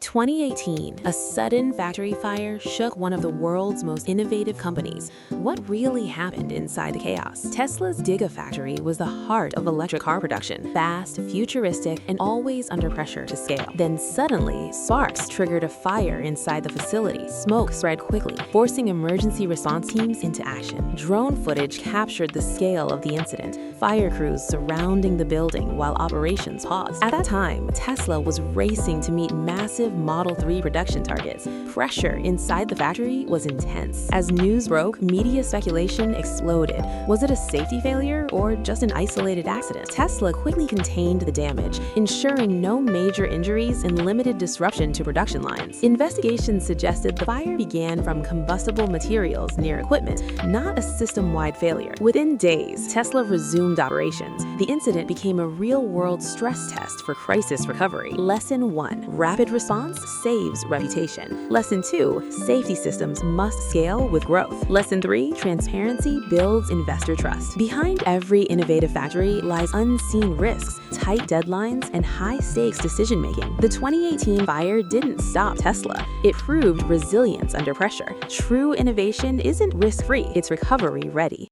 2018, a sudden factory fire shook one of the world's most innovative companies. What really happened inside the chaos? Tesla's Gigafactory was the heart of electric car production, fast, futuristic, and always under pressure to scale. Then suddenly, sparks triggered a fire inside the facility. Smoke spread quickly, forcing emergency response teams into action. Drone footage captured the scale of the incident, fire crews surrounding the building while operations paused. At that time, Tesla was racing to meet massive Model 3 production targets. Pressure inside the factory was intense. As news broke, media speculation exploded. Was it a safety failure or just an isolated accident? Tesla quickly contained the damage, ensuring no major injuries and limited disruption to production lines. Investigations suggested the fire began from combustible materials near equipment, not a system-wide failure. Within days, Tesla resumed operations. The incident became a real-world stress test for crisis recovery. Lesson 1. Rapid response saves reputation. Lesson 2. Safety systems must scale with growth. Lesson 3. Transparency builds investor trust. Behind every innovative factory lies unseen risks, tight deadlines, and high-stakes decision-making. The 2018 fire didn't stop Tesla. It proved resilience under pressure. True innovation isn't risk-free, it's recovery-ready.